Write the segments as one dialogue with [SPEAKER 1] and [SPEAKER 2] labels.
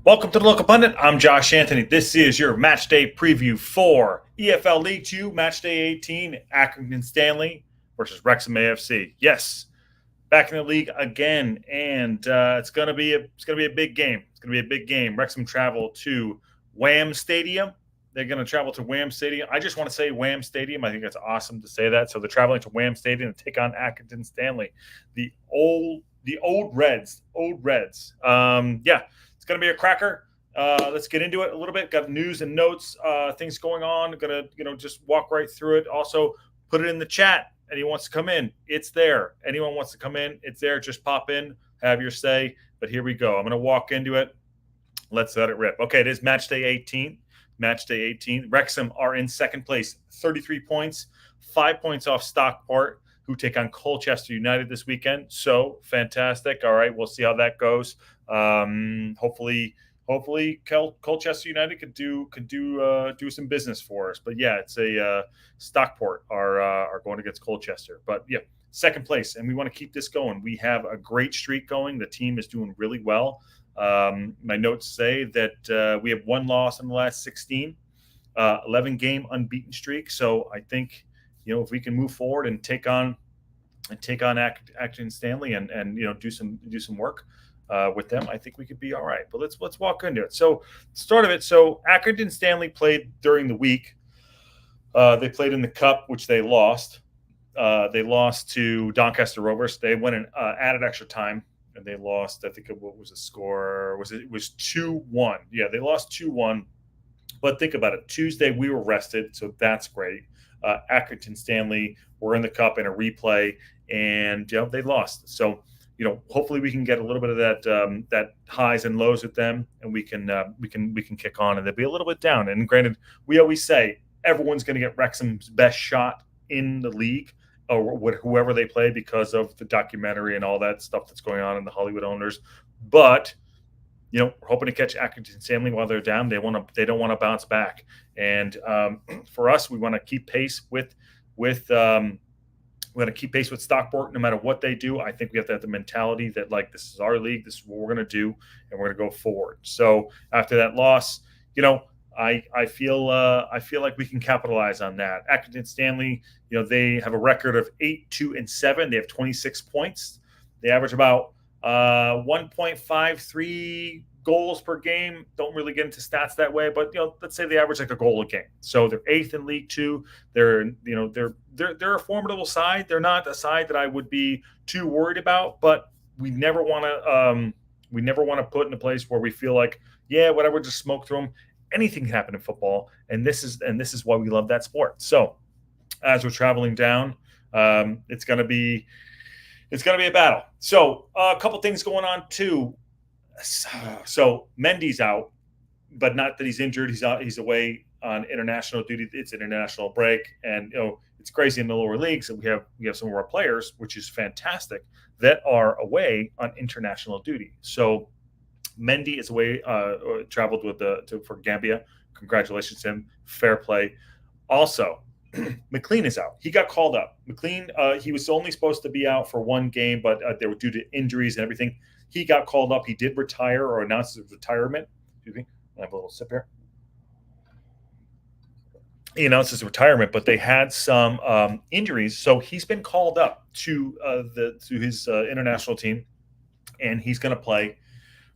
[SPEAKER 1] Welcome to the Local Pundit. I'm Josh Anthony. This is your match day preview for EFL League 2, match day 18, Accrington Stanley versus Wrexham AFC. Yes, back in the league again, and it's gonna be a big game. It's gonna be a big game. Wrexham travel to Wham Stadium. They're gonna travel to Wham Stadium. I just want to say Wham Stadium. I think that's awesome to say that. So they're traveling to Wham Stadium to take on Accrington Stanley, the Owd Reds. Owd Reds. It's going to be a cracker. Let's get into it a little bit. Got news and notes, things going on. Going to, just walk right through it. Also, put it in the chat. Anyone wants to come in, it's there. Anyone wants to come in, it's there. Just pop in, have your say. But here we go. I'm going to walk into it. Let's let it rip. Okay, it is match day 18. Match day 18. Wrexham are in second place, 33 points, 5 points off Stockport, who take on Colchester United this weekend. So fantastic. All right, we'll see how that goes. Hopefully Colchester United could do some business for us. But yeah, it's a Stockport are going against Colchester. But yeah, second place, and we want to keep this going. We have a great streak going. The team is doing really well. My notes say that we have one loss in the last 16, 11 game unbeaten streak. So I think, if we can move forward and take on Accrington Stanley and do some work with them, I think we could be all right. But let's walk into it. So start of it. So Accrington Stanley played during the week. They played in the Cup, which they lost. They lost to Doncaster Rovers. They went and added extra time, and they lost. I think what was the score? It was 2-1? Yeah, they lost 2-1. But think about it. Tuesday we were rested, so that's great. Accrington Stanley were in the Cup in a replay, and they lost. So hopefully we can get a little bit of that highs and lows with them, and we can kick on, and they'll be a little bit down. And granted, we always say everyone's going to get Wrexham's best shot in the league, or whoever they play, because of the documentary and all that stuff that's going on in the Hollywood owners. But we're hoping to catch Accrington Stanley while they're down. They don't want to bounce back. And for us, we want to keep pace with Stockport no matter what they do. I think we have to have the mentality that, like, this is our league, this is what we're going to do, and we're going to go forward. So after that loss, I feel like we can capitalize on that. Accrington Stanley, they have a record of 8-2-7. They have 26 points. They average about 1.53 goals per game. Don't really get into stats that way, but let's say they average like a goal a game. So they're 8th in League 2. They're a formidable side. They're not a side that I would be too worried about, but we never want to put in a place where we feel like, whatever, just smoke through them. Anything can happen in football, and this is why we love that sport. So as we're traveling down, it's gonna be a battle. So a couple things going on too. So Mendy's out, but not that he's injured. He's out. He's away on international duty. It's an international break, and it's crazy in the lower leagues that we have some of our players, which is fantastic, that are away on international duty. So Mendy is away, traveled for Gambia. Congratulations to him. Fair play. Also, McLean is out. He got called up. McLean, he was only supposed to be out for one game, but they were due to injuries and everything. He got called up. He did retire, or announced his retirement. Excuse me. I have a little sip here. He announced his retirement, but they had some injuries, so he's been called up to his international team, and he's going to play.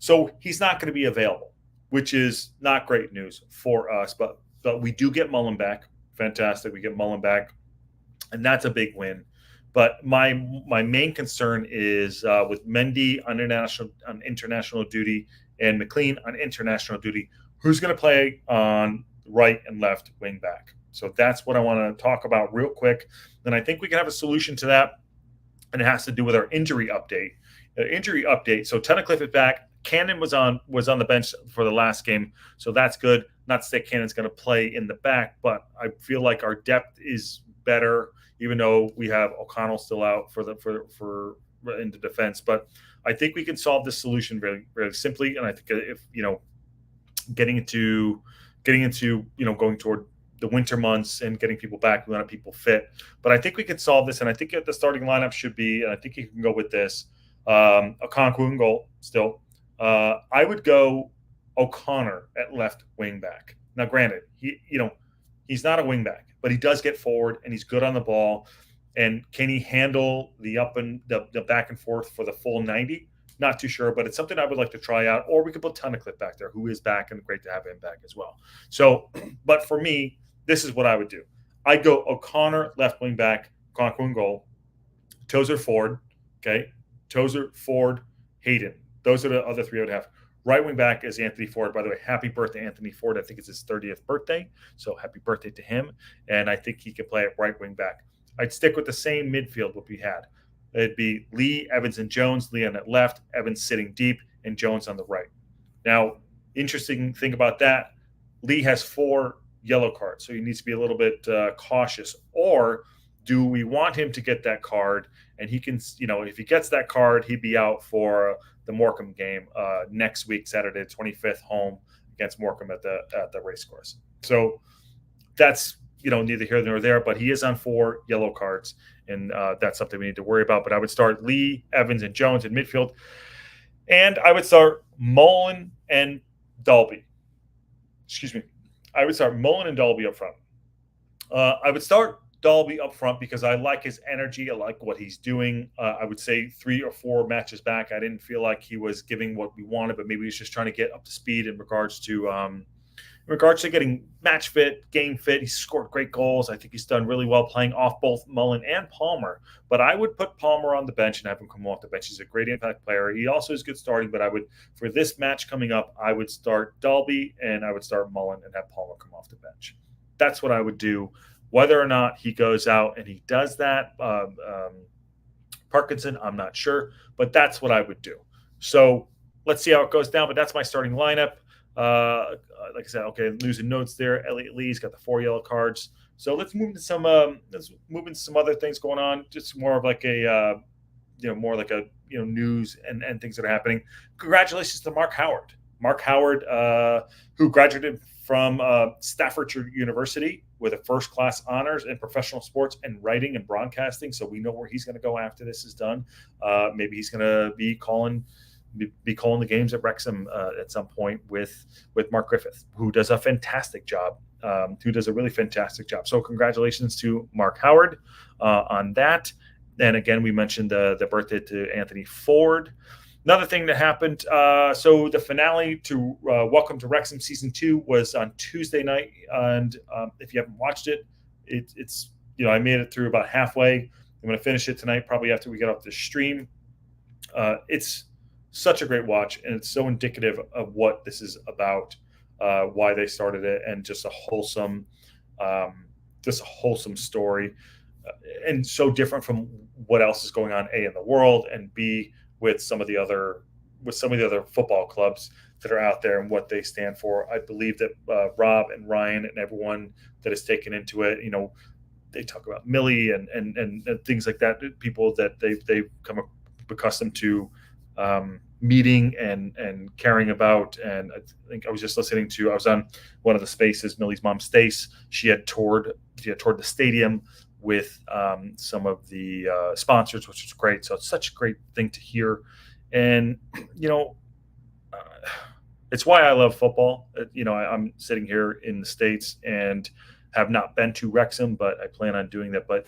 [SPEAKER 1] So he's not going to be available, which is not great news for us. But we do get Mullen back. Fantastic. We get Mullen back, and that's a big win. But my main concern is with Mendy on international duty and McLean on international duty, who's going to play on right and left wing back. So that's what I want to talk about real quick. And I think we can have a solution to that, and it has to do with our injury update. So Tunnicliffe is back. Cannon was on the bench for the last game, so that's good. Not to say Cannon's going to play in the back, but I feel like our depth is better, even though we have O'Connell still out for into defense. But I think we can solve this solution very, very simply. And I think if getting into going toward the winter months and getting people back, we want people fit. But I think we can solve this, and I think the starting lineup should be, and I think you can go with this: Okonkwo in goal still. I would go O'Connor at left wing back. Now, granted, he's not a wing back, but he does get forward and he's good on the ball. And can he handle the up and the back and forth for the full 90? Not too sure, but it's something I would like to try out. Or we could put Tunnicliffe back there, who is back, and great to have him back as well. So, but for me, this is what I would do. I'd go O'Connor, left wing back, Conquin goal, Tozer Ford, okay? Tozer, Ford, Hayden. Those are the other three I would have. Right wing back is Anthony Ford. By the way, happy birthday, Anthony Ford. I think it's his 30th birthday. So happy birthday to him. And I think he can play at right wing back. I'd stick with the same midfield what we had. It'd be Lee, Evans, and Jones. Lee on that left, Evans sitting deep, and Jones on the right. Now, interesting thing about that, Lee has 4 yellow cards, so he needs to be a little bit cautious. Or do we want him to get that card? And he can, if he gets that card, he'd be out for the Morecambe game next week, Saturday, 25th, home against Morecambe at the race course. So that's neither here nor there, but he is on 4 yellow cards, and that's something we need to worry about. But I would start Lee, Evans, and Jones in midfield, and I would start Mullen and Dalby. Excuse me. I would start Mullen and Dalby up front. I would start Dalby up front because I like his energy. I like what he's doing. I would say 3 or 4 matches back, I didn't feel like he was giving what we wanted, but maybe he was just trying to get up to speed in regards to getting match fit, game fit. He's scored great goals. I think he's done really well playing off both Mullen and Palmer. But I would put Palmer on the bench and have him come off the bench. He's a great impact player. He also is good starting, but for this match coming up, I would start Dalby and I would start Mullen and have Palmer come off the bench. That's what I would do. Whether or not he goes out and he does that, Parkinson, I'm not sure, but that's what I would do. So let's see how it goes down, but that's my starting lineup. Like I said, okay, losing notes there. Elliot Lee's got the 4 yellow cards. So let's move into some other things going on. Just more of like a news and things that are happening. Congratulations to Mark Howard. Mark Howard, who graduated from Staffordshire University with a first-class honors in professional sports and writing and broadcasting. So we know where he's going to go after this is done. Maybe he's going to be calling the games at Wrexham at some point with Mark Griffith, who does a fantastic job. really fantastic job. So congratulations to Mark Howard on that. And again, we mentioned the birthday to Anthony Ford. Another thing that happened, so the finale to Welcome to Wrexham Season 2 was on Tuesday night. And if you haven't watched it, it's I made it through about halfway. I'm going to finish it tonight, probably after we get off the stream. It's such a great watch, and it's so indicative of what this is about, why they started it, and just a wholesome story, and so different from what else is going on, A, in the world, and B, with some of the other football clubs that are out there and what they stand for. I believe that Rob and Ryan and everyone that is taken into it, they talk about Millie and things like that, people that they've come accustomed to meeting and caring about. And I think I was just I was on one of the spaces, Millie's mom, Stace. She had toured the stadium with some of the sponsors, which was great. So it's such a great thing to hear. And, it's why I love football. I'm sitting here in the States and have not been to Wrexham, but I plan on doing that. But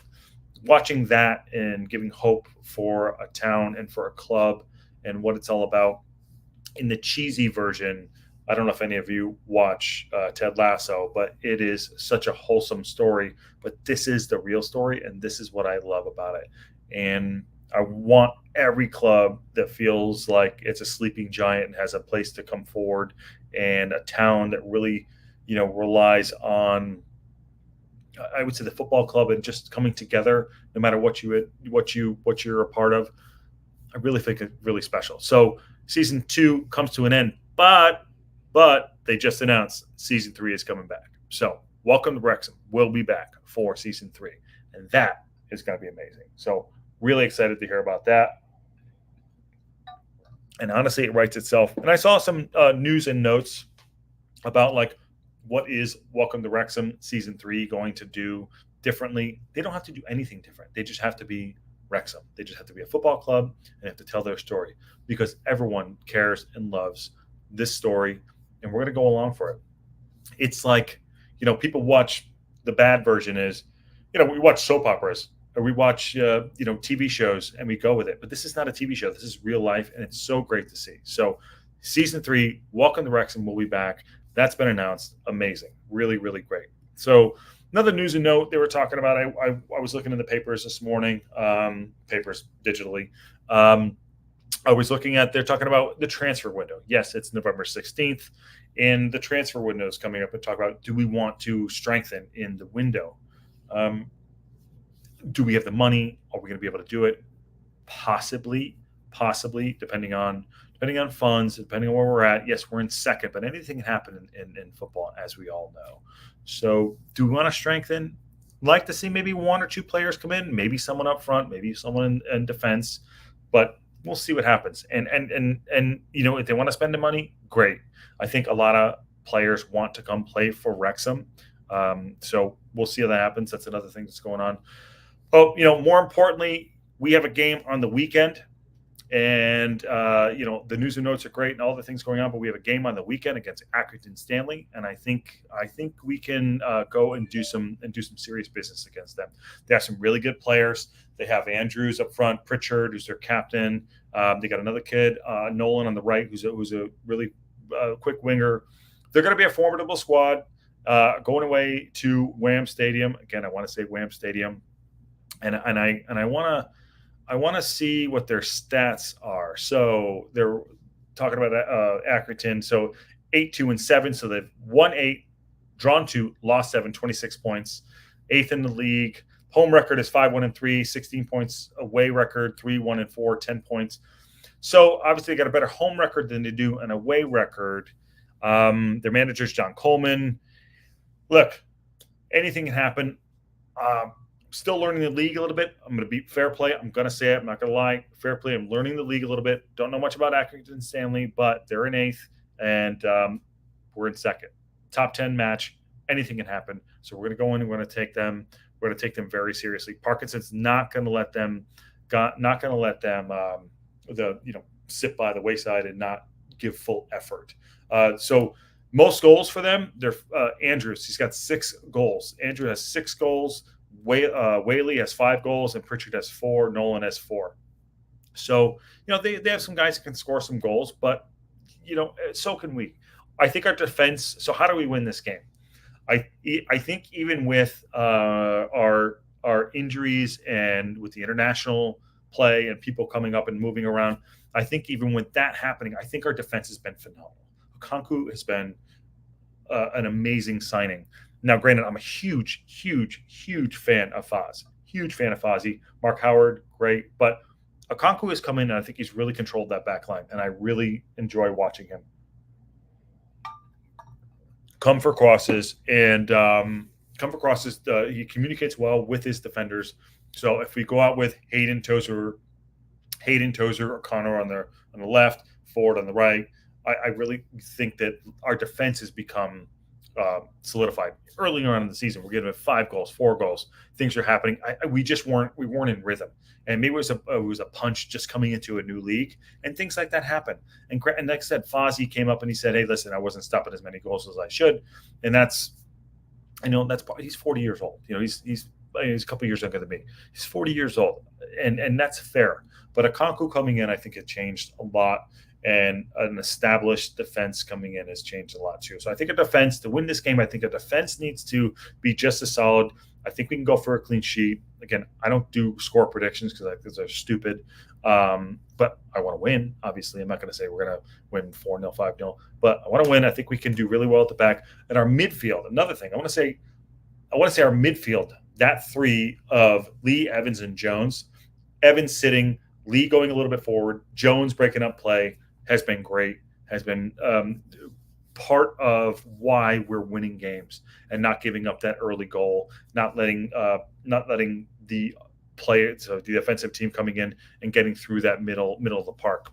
[SPEAKER 1] watching that and giving hope for a town and for a club and what it's all about in the cheesy version. I don't know if any of you watch Ted Lasso, but it is such a wholesome story. But this is the real story, and this is what I love about it. And I want every club that feels like it's a sleeping giant and has a place to come forward, and a town that really, relies on, I would say, the football club and just coming together, no matter what you're a part of. I really think it's really special. So season 2 comes to an end, but they just announced season 3 is coming back. So Welcome to Wrexham will be back for season 3, and that is going to be amazing. So really excited to hear about that. And honestly, it writes itself. And I saw some news and notes about what is Welcome to Wrexham season 3 going to do differently. They don't have to do anything different. They just have to be Wrexham. They just have to be a football club and have to tell their story, because everyone cares and loves this story and we're going to go along for it. It's like, people watch the bad version is, we watch soap operas or we watch, TV shows and we go with it. But this is not a TV show. This is real life, and it's so great to see. So season 3, Welcome to Wrexham will be back. That's been announced. Amazing. Really, really great. So another news and note they were talking about, I was looking in the papers this morning, papers digitally. I was looking at, they're talking about the transfer window. Yes, it's November 16th, and the transfer window is coming up and talk about, do we want to strengthen in the window? Do we have the money? Are we going to be able to do it? Possibly, depending on funds, depending on where we're at. Yes, we're in second, but anything can happen in football, as we all know. So do we want to strengthen? Like to see maybe 1 or 2 players come in, maybe someone up front, maybe someone in defense, but we'll see what happens. And if they want to spend the money, great. I think a lot of players want to come play for Wrexham. So we'll see how that happens. That's another thing that's going on. Oh, more importantly, we have a game on the weekend, and the news and notes are great and all the things going on, but we have a game on the weekend against Accrington Stanley, and I think we can go and do some serious business against them. They have some really good players. They have Andrews up front, Pritchard, who's their captain. They got another kid, Nolan on the right, who's a really quick winger. They're going to be a formidable squad. Going away to Wham Stadium again. I want to say Wham Stadium. And I want to see what their stats are. So they're talking about Accrington. So 8-2-7. So they've won 8, drawn 2, lost 7, 26 points. 8th in the league. Home record is 5-1-3, 16 points. Away record 3-1-4, 10 points. So obviously they got a better home record than they do an away record. Their manager's John Coleman. Look, anything can happen. Still learning the league a little bit. I'm going to be fair play. I'm going to say it. I'm not going to lie. Fair play. I'm learning the league a little bit. Don't know much about Accrington Stanley, but they're in 8th, and we're in 2nd. Top 10 match. Anything can happen. So we're going to go in and we're going to take them. We're going to take them very seriously. Parkinson's not going to let them. Sit by the wayside and not give full effort. So most goals for them. They're Andrews. He's got 6 goals. Andrew has 6 goals. Whaley has 5 goals, and Pritchard has 4. Nolan has 4. So, they have some guys that can score some goals, but, so can we. I think our defense. So how do we win this game? I think even with our injuries and with the international play and people coming up and moving around, I think even with that happening, I think our defense has been phenomenal. Okonkwo has been an amazing signing. Now, granted, I'm a huge, huge, huge fan of Foz. Huge fan of Fozzie. Mark Howard, great. But Okonkwo has come in, and I think he's really controlled that back line, and I really enjoy watching him come for crosses. And he communicates well with his defenders. So if we go out with Hayden Tozer, O'Connor on the left, Ford on the right, I really think that our defense has become solidified. Earlier on in the season, we're giving it 5 goals, 4 goals. Things are happening. We weren't in rhythm, and maybe it was a punch just coming into a new league, and things like that happen. And like I said, Fozzie came up and he said, "Hey, listen, I wasn't stopping as many goals as I should," and he's 40 years old. He's a couple years younger than me. He's 40 years old, and that's fair. But Okonkwo coming in, I think it changed a lot. And an established defense coming in has changed a lot too. So I think a defense to win this game, I think a defense needs to be just as solid. I think we can go for a clean sheet. Again, I don't do score predictions because I think they're stupid. But I want to win. Obviously, I'm not going to say we're going to win 4-0, 5-0. But I want to win. I think we can do really well at the back. And our midfield, another thing, I want to say our midfield, that 3 of Lee, Evans, and Jones. Evans sitting, Lee going a little bit forward, Jones breaking up play. Has been great, has been part of why we're winning games and not giving up that early goal, not letting the players, so the offensive team coming in and getting through that middle of the park.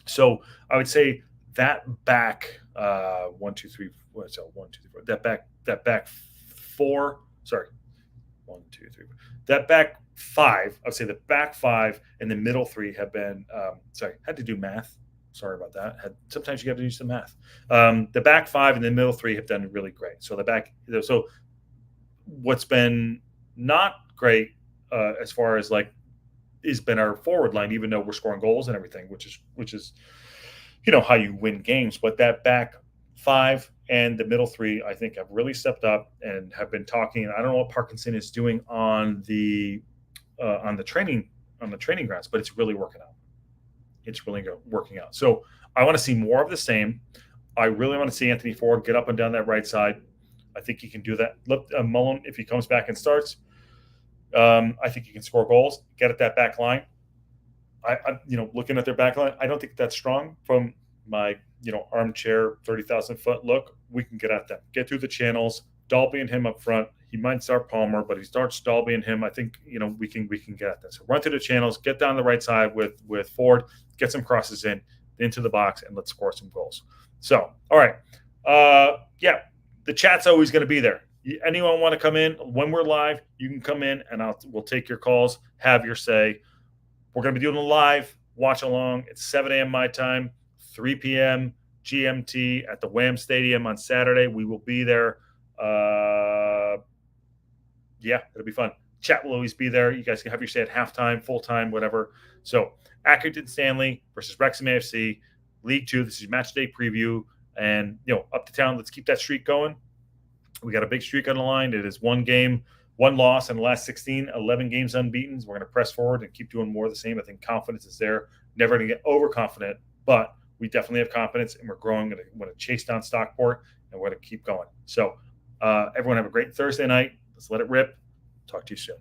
[SPEAKER 1] So I would say that back 1, 2, 3, 1, 2, 3, 4. That back 4. Sorry, 1, 2, 3. That back 5. I would say the back 5 and the middle 3 have been. Had to do math. Sorry about that. Sometimes you got to do some math. The back five and the middle three have done really great. So what's been not great as far as like has been our forward line, even though we're scoring goals and everything, which is how you win games. But that back five and the middle three, I think, have really stepped up and have been talking. I don't know what Parkinson is doing on the training grounds, but it's really working out. It's really working out. So I want to see more of the same. I really want to see Anthony Ford get up and down that right side. I think he can do that. Mullen, if he comes back and starts, I think he can score goals, get at that back line. Looking at their back line, I don't think that's strong from my, armchair 30,000 foot look. We can get at them, get through the channels. Dalby and him up front. He might start Palmer, but he starts Dalby and him. I think we can get at this. So run through the channels, get down the right side with Ford, get some crosses into the box, and let's score some goals. So, all right, the chat's always going to be there. Anyone want to come in when we're live? You can come in, and we'll take your calls, have your say. We're going to be doing a live watch along. It's 7 a.m. my time, 3 p.m. GMT at the Wham Stadium on Saturday. We will be there. It'll be fun. Chat will always be there. You guys can have your say at halftime, full time, whatever. So Accrington Stanley versus Wrexham AFC, League Two. This is match day preview, and up to town. Let's keep that streak going. We got a big streak on the line. It is one game, one loss in the last 16, 11 games unbeaten. We're going to press forward and keep doing more of the same. I think confidence is there. Never going to get overconfident, but we definitely have confidence, and we're growing. We're going to chase down Stockport, and we're going to keep going. So everyone have a great Thursday night. Let's let it rip. Talk to you soon.